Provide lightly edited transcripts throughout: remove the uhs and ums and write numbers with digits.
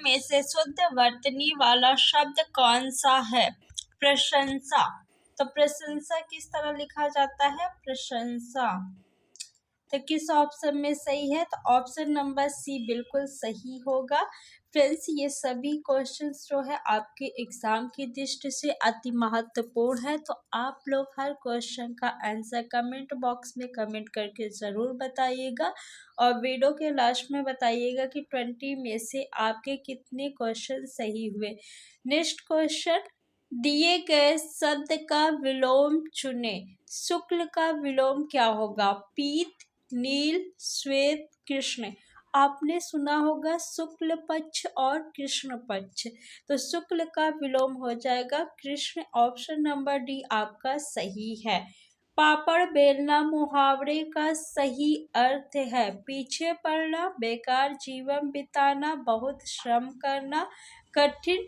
में से शुद्ध वर्तनी वाला शब्द कौन सा है? प्रशंसा। तो प्रशंसा किस तरह लिखा जाता है? प्रशंसा। तो किस ऑप्शन में सही है? तो ऑप्शन नंबर सी बिल्कुल सही होगा। फ्रेंड्स, ये सभी क्वेश्चंस जो है आपके एग्जाम की दृष्टि से अति महत्वपूर्ण है, तो आप लोग हर क्वेश्चन का आंसर कमेंट बॉक्स में कमेंट करके ज़रूर बताइएगा और वीडियो के लास्ट में बताइएगा कि 20 में से आपके कितने क्वेश्चन सही हुए। नेक्स्ट क्वेश्चन, दिए गए शब्द का विलोम चुने। शुक्ल का विलोम क्या होगा? पीत, नील, श्वेत, कृष्ण। आपने सुना होगा शुक्ल पक्ष और कृष्ण पक्ष, तो शुक्ल का विलोम हो जाएगा कृष्ण। ऑप्शन नंबर डी आपका सही है। पापड़ बेलना मुहावरे का सही अर्थ है? पीछे पड़ना, बेकार जीवन बिताना, बहुत श्रम करना, कठिन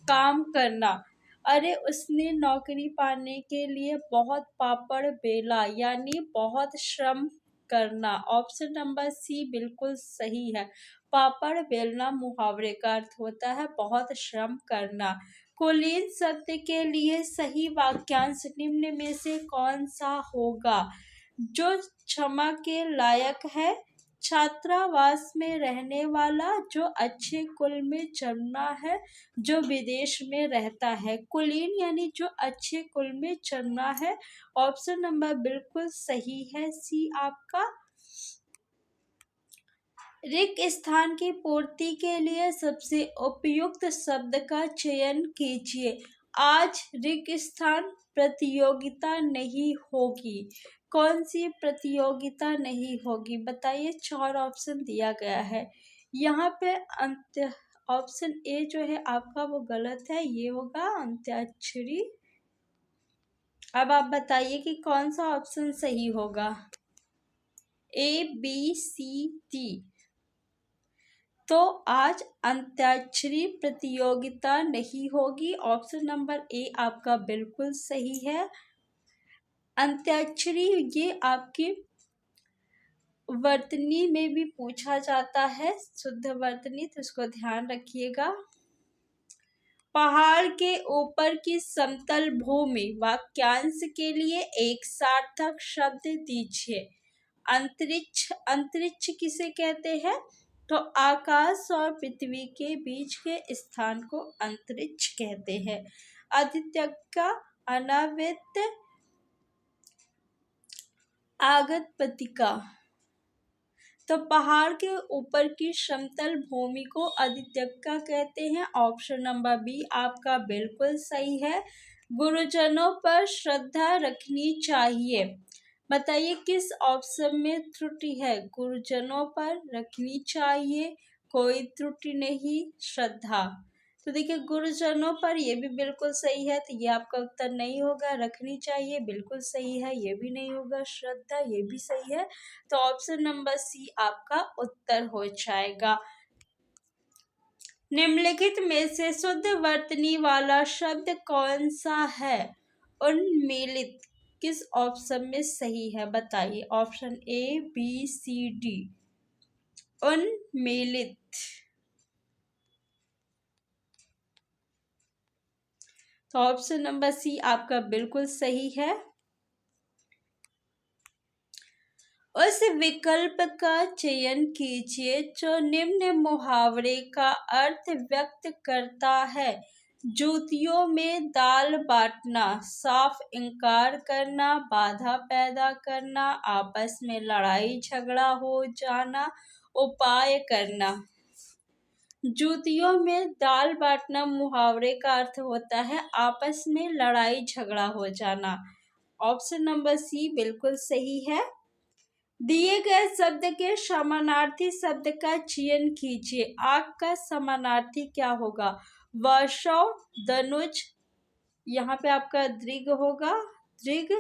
काम करना। अरे उसने नौकरी पाने के लिए बहुत पापड़ बेला, यानी बहुत श्रम करना। ऑप्शन नंबर सी बिल्कुल सही है। पापड़ बेलना मुहावरे का अर्थ होता है बहुत श्रम करना। कुलीन शब्द के लिए सही वाक्यांश निम्न में से कौन सा होगा? जो क्षमा के लायक है, छात्रावास में रहने वाला, जो अच्छे कुल में जन्मा है, जो विदेश में रहता है। कुलीन यानी जो अच्छे कुल में जन्मा है। ऑप्शन नंबर बिल्कुल सही है, सी आपका। रिक्त स्थान की पूर्ति के लिए सबसे उपयुक्त शब्द का चयन कीजिए। आज रिक्त स्थान प्रतियोगिता नहीं होगी। कौन सी प्रतियोगिता नहीं होगी? बताइए, 4 ऑप्शन दिया गया है यहाँ पे। अंत्य ऑप्शन ए जो है आपका वो गलत है, ये होगा अंत्याक्षरी। अब आप बताइए कि कौन सा ऑप्शन सही होगा? ए, बी, सी, डी। तो आज अंत्याक्षरी प्रतियोगिता नहीं होगी। ऑप्शन नंबर ए आपका बिल्कुल सही है। अंत्याक्षरी ये आपकी वर्तनी में भी पूछा जाता है, शुद्ध वर्तनी, तो इसको ध्यान रखिएगा। पहाड़ के ऊपर की समतल भूमि, वाक्यांश के लिए एक सार्थक शब्द दीजिए। अंतरिक्ष। अंतरिक्ष किसे कहते हैं? तो आकाश और पृथ्वी के बीच के स्थान को अंतरिक्ष कहते हैं। आदित्य का अनावृत आगत पतिका। तो पहाड़ के ऊपर की समतल भूमि को आदित्यका कहते हैं। ऑप्शन नंबर बी आपका बिल्कुल सही है। गुरुजनों पर श्रद्धा रखनी चाहिए। बताइए किस ऑप्शन में त्रुटि है? गुरुजनों पर रखनी चाहिए, कोई त्रुटि नहीं, श्रद्धा। तो देखिए, गुरुजनों पर ये भी बिल्कुल सही है, तो ये आपका उत्तर नहीं होगा। रखनी चाहिए बिल्कुल सही है, ये भी नहीं होगा। श्रद्धा ये भी सही है, तो ऑप्शन नंबर सी आपका उत्तर हो जाएगा। निम्नलिखित में से शुद्ध वर्तनी वाला शब्द कौन सा है? उन्मीलित किस ऑप्शन में सही है? बताइए। Option A, B, C, D. उन्मीलित। तो ऑप्शन नंबर सी आपका बिल्कुल सही है। उस विकल्प का चयन कीजिए जो निम्न मुहावरे का अर्थ व्यक्त करता है। जूतियों में दाल बांटना, साफ इनकार करना, बाधा पैदा करना, आपस में लड़ाई झगड़ा हो जाना, उपाय करना। जूतियों में दाल बांटना मुहावरे का अर्थ होता है आपस में लड़ाई झगड़ा हो जाना। ऑप्शन नंबर सी बिल्कुल सही है। दिए गए शब्द के समानार्थी शब्द का चयन कीजिए। आग का समानार्थी क्या होगा? वर्षव, धनुष, यहाँ पे आपका दृग होगा, दृग,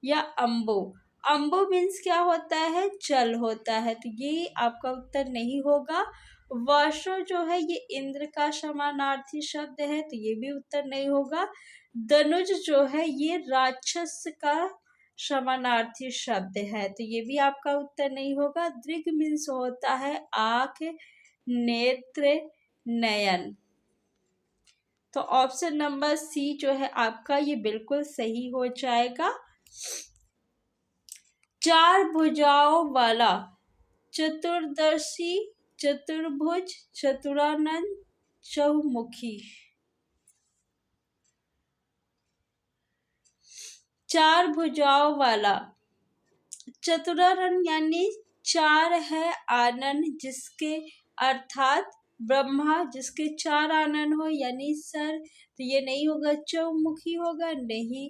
या अम्बु। अम्बु मीन्स क्या होता है? जल होता है, तो ये आपका उत्तर नहीं होगा। वर्षव जो है ये इंद्र का समानार्थी शब्द है, तो ये भी उत्तर नहीं होगा। धनुष जो है ये राक्षस का समानार्थी शब्द है, तो ये भी आपका उत्तर नहीं होगा। दृग मीन्स होता है आँख, नेत्र, नयन। तो ऑप्शन नंबर सी जो है आपका ये बिल्कुल सही हो जाएगा। चार भुजाओं वाला, चतुर्दशी, चतुर्भुज, चतुरानन, चहुमुखी। चार भुजाओं वाला, चतुरानन यानी चार है आनन जिसके, अर्थात ब्रह्मा जिसके चार आनन हो यानी सर, तो ये नहीं होगा, चौमुखी होगा नहीं।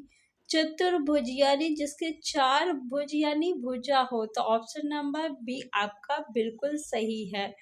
चतुर्भुज यानी जिसके चार भुज यानी भुजा हो, तो ऑप्शन नंबर बी आपका बिल्कुल सही है।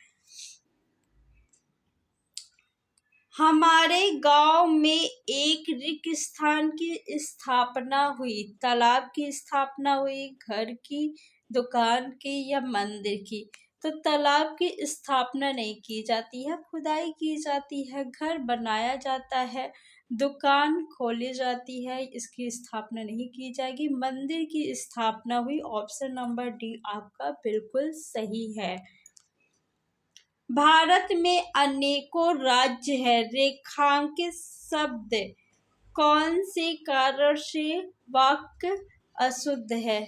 हमारे गांव में एक रिक्त स्थान की स्थापना हुई, तालाब की स्थापना हुई, घर की, दुकान की या मंदिर की। तो तालाब की स्थापना नहीं की जाती है, खुदाई की जाती है, घर बनाया जाता है, दुकान खोली जाती है, इसकी स्थापना नहीं की जाएगी। मंदिर की स्थापना हुई, ऑप्शन नंबर डी आपका बिल्कुल सही है। भारत में अनेकों राज्य है, रेखांकित शब्द कौन से कारण से वाक्य अशुद्ध है?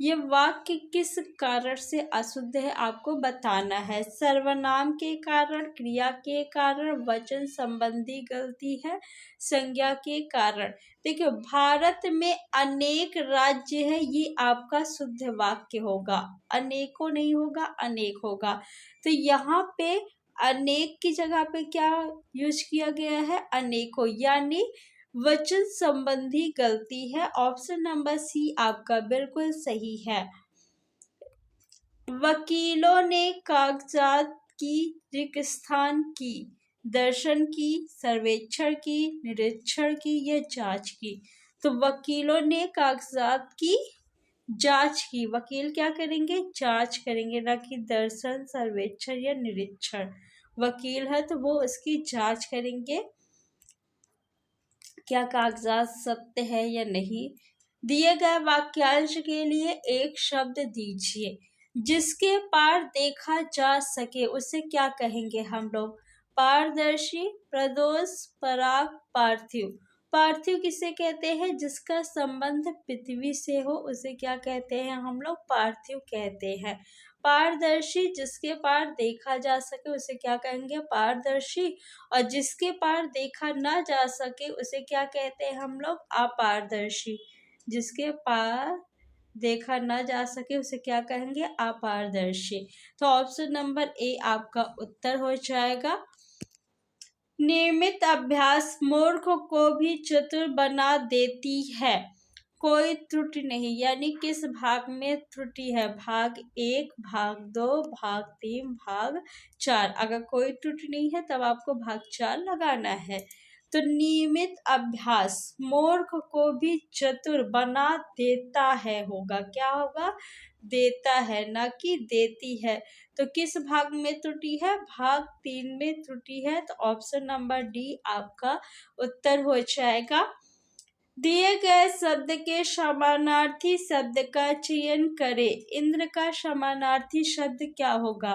ये वाक्य किस कारण से अशुद्ध है आपको बताना है। सर्वनाम के कारण, क्रिया के कारण, वचन संबंधी गलती है, संज्ञा के कारण। देखिए भारत में अनेक राज्य है, ये आपका शुद्ध वाक्य होगा, अनेकों नहीं होगा, अनेक होगा। तो यहाँ पे अनेक की जगह पे क्या यूज किया गया है, अनेकों, यानी वचन संबंधी गलती है। ऑप्शन नंबर सी आपका बिल्कुल सही है। वकीलों ने कागजात की रिक्स्थान की, दर्शन की, सर्वेक्षण की, निरीक्षण की या जांच की। तो वकीलों ने कागजात की जांच की, वकील क्या करेंगे, जांच करेंगे, ना कि दर्शन, सर्वेक्षण या निरीक्षण। वकील है तो वो उसकी जांच करेंगे क्या कागजात सत्य है या नहीं। दिए गए वाक्यांश के लिए एक शब्द दीजिए जिसके पार देखा जा सके, उसे क्या कहेंगे हम लोग, पारदर्शी, प्रदोष, पराग, पार्थिव। पार्थिव किसे कहते हैं, जिसका संबंध पृथ्वी से हो उसे क्या कहते हैं हम लोग, पार्थिव कहते हैं। पारदर्शी जिसके पार देखा जा सके उसे क्या कहेंगे, पारदर्शी। और जिसके पार देखा ना जा सके उसे क्या कहते हैं हम लोग, अपारदर्शी। जिसके पार देखा ना जा सके उसे क्या कहेंगे, अपारदर्शी। तो ऑप्शन नंबर ए आपका उत्तर हो जाएगा। नियमित अभ्यास मूर्ख को भी चतुर बना देती है, कोई त्रुटि नहीं, यानी किस भाग में त्रुटि है, भाग 1, भाग 2, भाग 3, भाग 4। अगर कोई त्रुटि नहीं है तब आपको भाग 4 लगाना है। तो नियमित अभ्यास मूर्ख को भी चतुर बना देता है, होगा क्या होगा, देता है, ना कि देती है। तो किस भाग में त्रुटि है, भाग 3 में त्रुटि है। तो ऑप्शन नंबर डी आपका उत्तर हो जाएगा। दिए गए शब्द के समानार्थी शब्द का चयन करें। इंद्र का समानार्थी शब्द क्या होगा,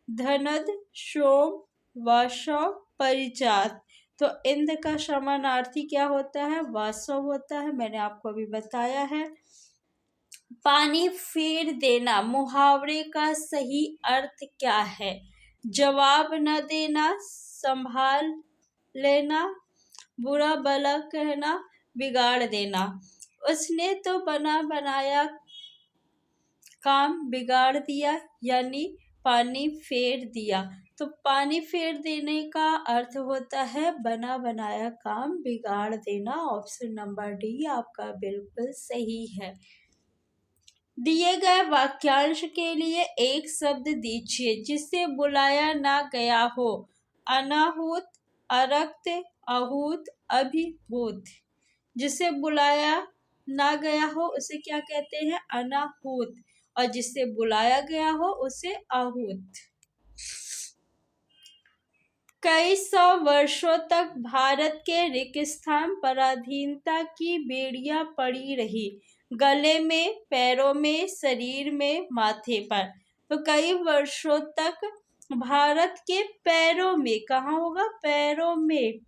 धनद, सोम, वासव, परिजात। तो इंद्र का समानार्थी क्या होता है, वासव होता है, मैंने आपको अभी बताया है। पानी फेर देना मुहावरे का सही अर्थ क्या है, जवाब न देना, संभाल लेना, बुरा भला कहना, बिगाड़ देना। उसने तो बना बनाया काम बिगाड़ दिया, यानी पानी फेर दिया। तो पानी फेर देने का अर्थ होता है बना बनाया काम बिगाड़ देना। ऑप्शन नंबर डी आपका बिल्कुल सही है। दिए गए वाक्यांश के लिए एक शब्द दीजिए जिसे बुलाया ना गया हो, अनाहूत, अरक्त, आहूत, अभिभूत। जिसे बुलाया ना गया हो उसे क्या कहते हैं, अनाहूत, और जिसे बुलाया गया हो उसे आहूत। कई सौ वर्षों तक भारत के रेगिस्तान पराधीनता की बेड़ियां पड़ी रही, गले में, पैरों में, शरीर में, माथे पर। तो कई वर्षों तक भारत के पैरों में, कहाँ होगा, पैरों में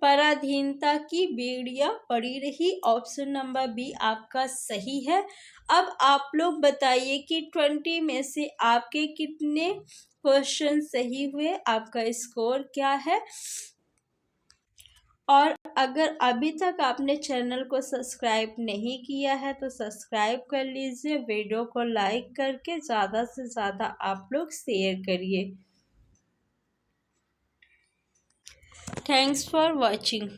पराधीनता की बेड़ियां पड़ी रही। ऑप्शन नंबर बी आपका सही है। अब आप लोग बताइए कि 20 में से आपके कितने क्वेश्चन सही हुए, आपका स्कोर क्या है। और अगर अभी तक आपने चैनल को सब्सक्राइब नहीं किया है तो सब्सक्राइब कर लीजिए, वीडियो को लाइक करके ज़्यादा से ज़्यादा आप लोग शेयर करिए। Thanks for watching.